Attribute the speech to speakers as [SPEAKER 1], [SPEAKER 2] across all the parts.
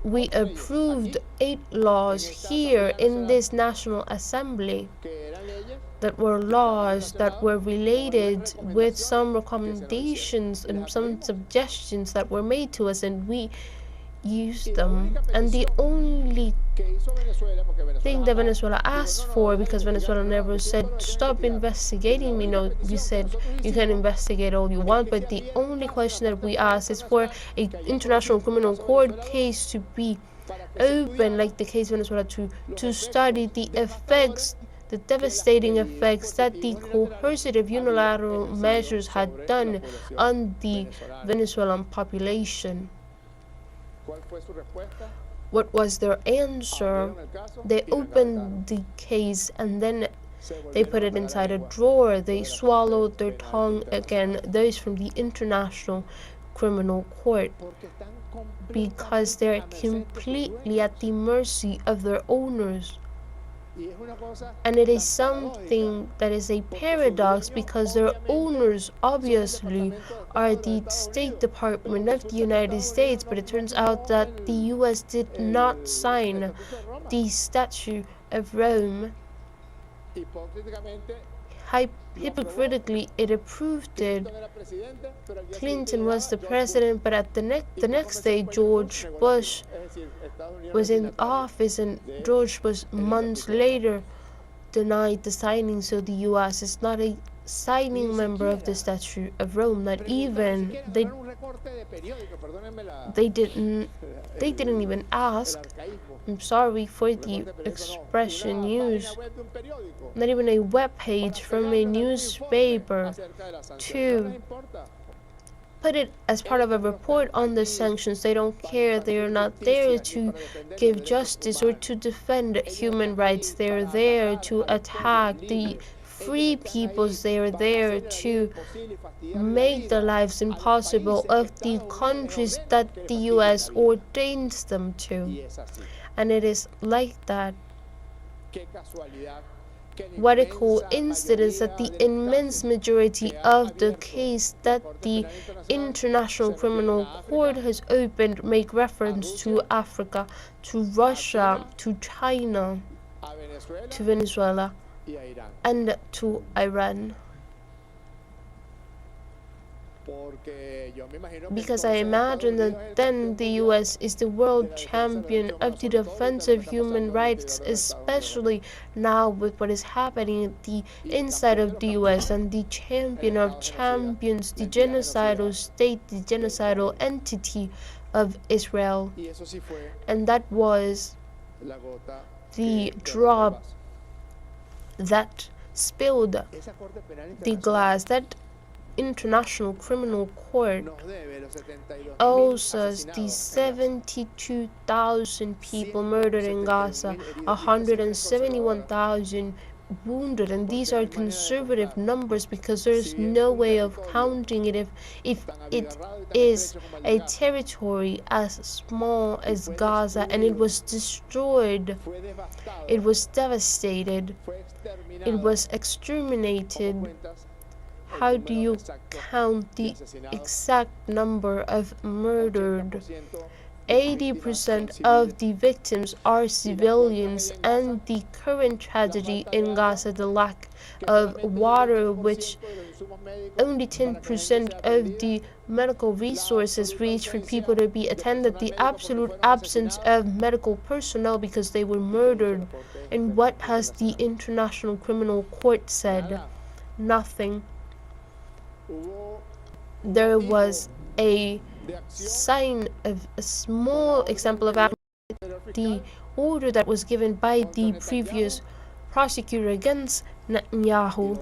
[SPEAKER 1] we approved 8 laws here in this National Assembly that were laws that were related with some recommendations and some suggestions that were made to us, and we used them. And the only thing that Venezuela asked for, because Venezuela never said stop investigating me, no, we said you can investigate all you want, but the only question that we asked is for an international criminal court case to be open, like the case Venezuela, to study the effects, the devastating effects that the coercive unilateral measures had done on the Venezuelan population. What was their answer? They opened the case and then they put it inside a drawer. They swallowed their tongue again, those from the International Criminal Court, because they're completely at the mercy of their owners. And it is something that is a paradox, because their owners obviously are the State Department of the United States, but it turns out that the US did not sign the Statute of Rome. Hypocritically, it approved it. Clinton was the president, but at the next day George Bush was in office, and George Bush months later denied the signing. So the US is not a signing member of the Statute of Rome. Not even they didn't even ask. I'm sorry for the expression used. Not even a web page from a newspaper to put it as part of a report on the sanctions. They don't care. They are not there to give justice or to defend human rights. They are there to attack the free peoples. They are there to make the lives impossible of the countries that the US ordains them to. And it is like that. What a coincidence that the immense majority of the case that the International Criminal Court has opened make reference to Africa, to Russia, to China, to Venezuela, and to Iran. Because I imagine that then the US is the world champion of the defense of human rights, especially now with what is happening at the inside of the US, and the champion of champions, the genocidal state, the genocidal entity of Israel. And that was the drop that spilled the glass. That International Criminal Court owes us the 72,000 people murdered in Gaza, 171,000 wounded, and these are conservative numbers because there's no way of counting it if it is a territory as small as Gaza, and it was destroyed, it was devastated, it was exterminated. How do you count the exact number of murdered? 80% of the victims are civilians, and the current tragedy in Gaza, the lack of water, which only 10% of the medical resources reach for people to be attended, the absolute absence of medical personnel because they were murdered. And what has the International Criminal Court said? Nothing. There was a sign of a small example of the order that was given by the previous prosecutor against Netanyahu,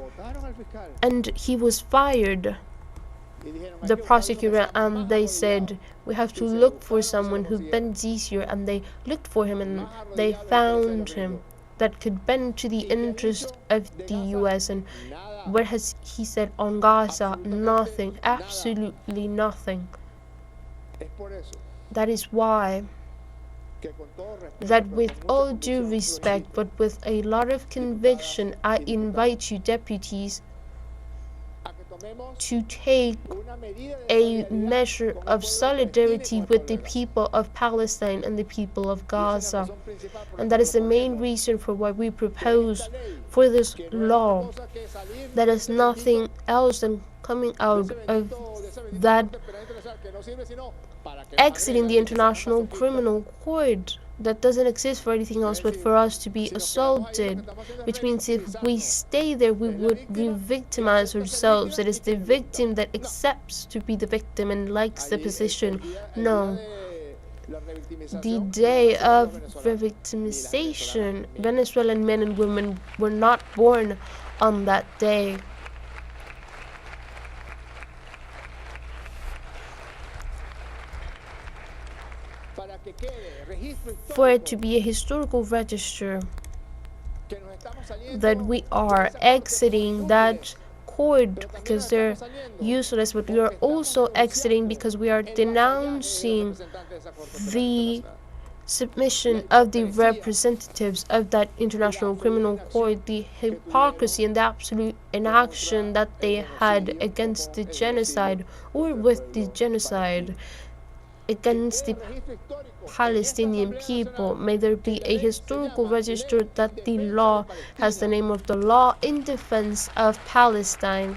[SPEAKER 1] and he was fired, the prosecutor, and they said we have to look for someone who bends easier, and they looked for him and they found him that could bend to the interest of the US. And what has he said on Gaza? Nothing, absolutely nothing. That is why that, with all due respect but with a lot of conviction, I invite you, deputies, to take a measure of solidarity with the people of Palestine and the people of Gaza. And that is the main reason for why we propose for this law. That is nothing else than coming out of that exiting the International Criminal Court that doesn't exist for anything else but for us to be assaulted, which means if we stay there we would re-victimize ourselves. It is the victim that accepts to be the victim and likes the position. No. The day of re-victimization, Venezuelan men and women were not born on that day. For it to be a historical register that we are exiting that court because they're useless, but we are also exiting because we are denouncing the submission of the representatives of that International Criminal Court, the hypocrisy and the absolute inaction that they had against the genocide or with the genocide against the Palestinian people. May there be a historical register that the law has the name of the law in defense of Palestine.